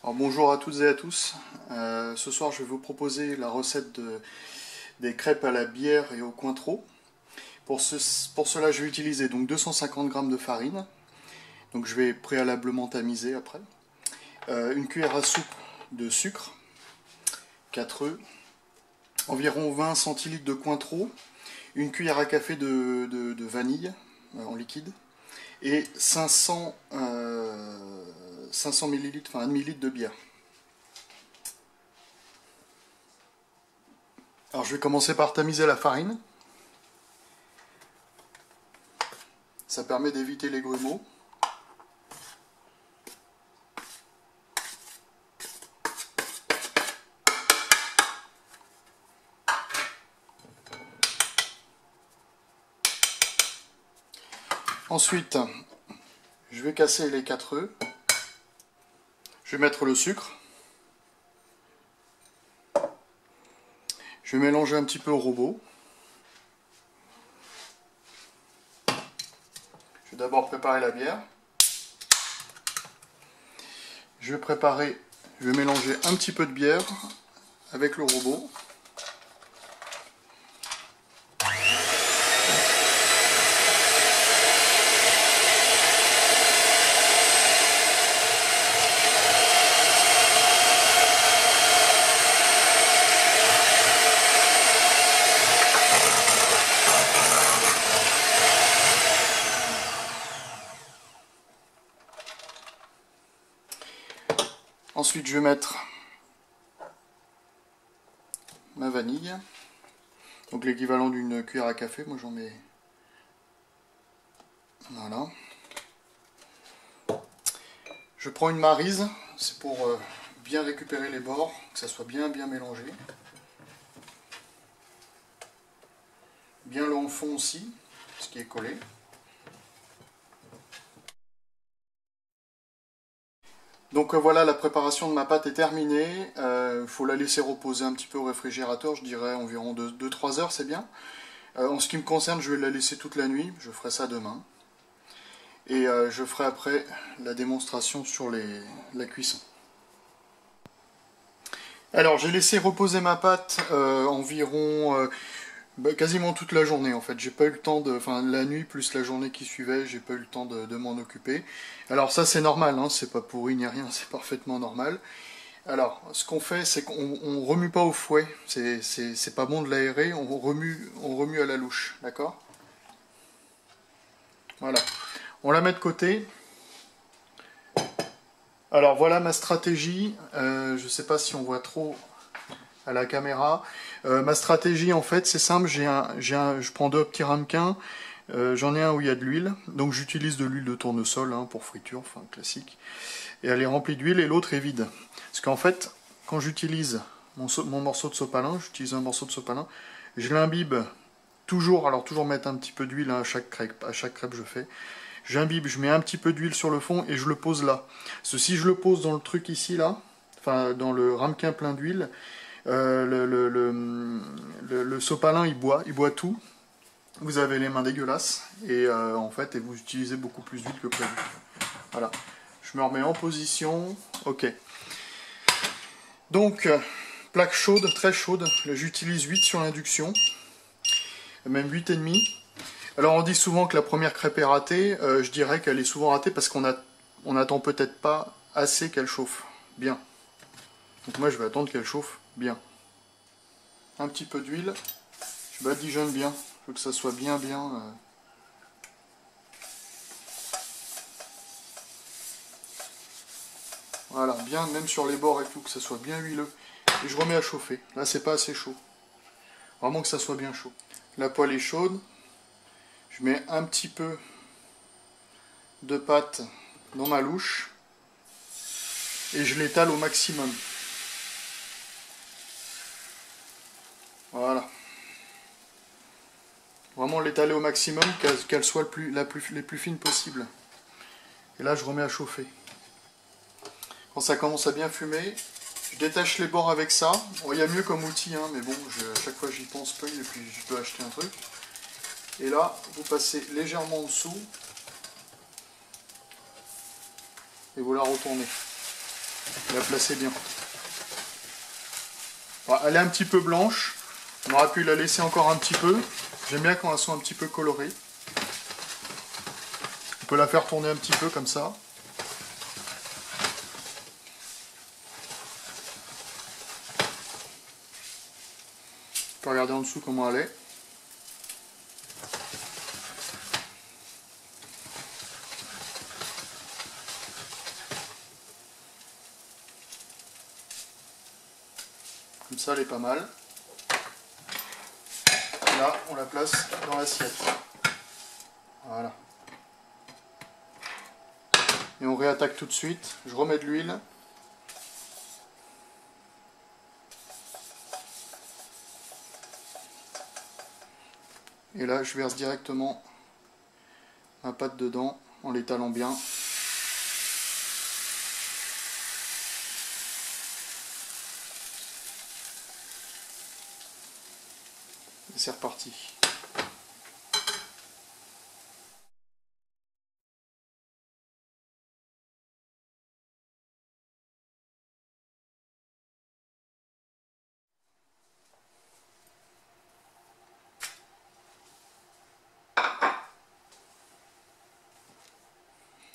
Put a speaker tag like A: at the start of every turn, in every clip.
A: Alors, bonjour à toutes et à tous. Ce soir, je vais vous proposer la recette des crêpes à la bière et au cointreau. Pour cela, je vais utiliser donc 250 g de farine. Donc, je vais préalablement tamiser après. Une cuillère à soupe de sucre, 4 œufs, environ 20 centilitres de cointreau, une cuillère à café de vanille en liquide et 500 ml, enfin 1 ml de bière. Alors je vais commencer par tamiser la farine. Ça permet d'éviter les grumeaux. Ensuite, je vais casser les 4 œufs. Je vais mettre le sucre. Je vais mélanger un petit peu au robot. Je vais d'abord préparer la bière. Je vais mélanger un petit peu de bière avec le robot. Ensuite, je vais mettre ma vanille, donc l'équivalent d'une cuillère à café. Moi, j'en mets. Voilà. Je prends une maryse, c'est pour bien récupérer les bords, que ça soit bien mélangé. Bien le en fond aussi, ce qui est collé. Donc voilà, la préparation de ma pâte est terminée. Il faut la laisser reposer un petit peu au réfrigérateur, je dirais environ 2-3 heures, c'est bien. En ce qui me concerne, je vais la laisser toute la nuit, je ferai ça demain. Et je ferai après la démonstration sur la cuisson. Alors j'ai laissé reposer ma pâte environ quasiment toute la journée en fait. J'ai pas eu le temps enfin la nuit plus la journée qui suivait, j'ai pas eu le temps de m'en occuper. Alors ça c'est normal, hein, c'est pas pourri ni rien, c'est parfaitement normal. Alors ce qu'on fait c'est qu'on remue pas au fouet, c'est pas bon de l'aérer, on remue à la louche, d'accord? Voilà, on la met de côté. Alors voilà ma stratégie, je sais pas si on voit trop à la caméra. Ma stratégie en fait c'est simple, je prends 2 petits ramequins, j'en ai un où il y a de l'huile, donc j'utilise de l'huile de tournesol hein, pour friture, enfin classique, et elle est remplie d'huile et l'autre est vide. Parce qu'en fait, quand j'utilise mon morceau de sopalin, j'utilise un morceau de sopalin, je l'imbibe toujours, alors toujours mettre un petit peu d'huile hein, à chaque crêpe je fais. J'imbibe, je mets un petit peu d'huile sur le fond et je le pose là. Si je le pose dans le truc ici là, enfin dans le ramequin plein d'huile, le sopalin il boit tout. Vous avez les mains dégueulasses et en fait vous utilisez beaucoup plus d'huile que prévu. Voilà, je me remets en position. Ok. Donc plaque chaude, très chaude. J'utilise 8 sur l'induction, même 8,5. Alors on dit souvent que la première crêpe est ratée. Je dirais qu'elle est souvent ratée parce qu'on n'attend peut-être pas assez qu'elle chauffe bien. Donc moi je vais attendre qu'elle chauffe bien. Un petit peu d'huile, je badigeonne bien, il faut que ça soit bien. Voilà, bien même sur les bords et tout, que ça soit bien huileux. Et je remets à chauffer. Là c'est pas assez chaud. Vraiment que ça soit bien chaud. La poêle est chaude. Je mets un petit peu de pâte dans ma louche. Et je l'étale au maximum. Voilà. Vraiment l'étaler au maximum, qu'elle soit les plus fines possible. Et là je remets à chauffer. Quand ça commence à bien fumer, je détache les bords avec ça. Bon, il y a mieux comme outil, hein, mais bon, à chaque fois j'y pense peu et puis je dois acheter un truc. Et là, vous passez légèrement en dessous et vous la retournez. La placer bien. Bon, elle est un petit peu blanche. On aurait pu la laisser encore un petit peu. J'aime bien quand elles sont un petit peu colorées. On peut la faire tourner un petit peu comme ça. On peut regarder en dessous comment elle est. Comme ça, elle est pas mal. Là, on la place dans l'assiette. Voilà. Et on réattaque tout de suite. Je remets de l'huile. Et là, je verse directement ma pâte dedans en l'étalant bien. Et c'est reparti.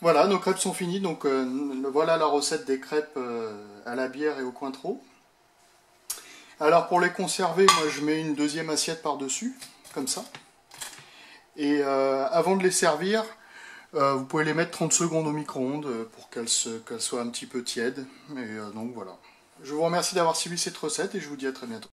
A: Voilà, nos crêpes sont finies, donc voilà la recette des crêpes à la bière et au Cointreau. Alors pour les conserver, moi je mets une deuxième assiette par-dessus, comme ça. Et avant de les servir, vous pouvez les mettre 30 secondes au micro-ondes pour qu'elles soient un petit peu tièdes. Et donc voilà. Je vous remercie d'avoir suivi cette recette et je vous dis à très bientôt.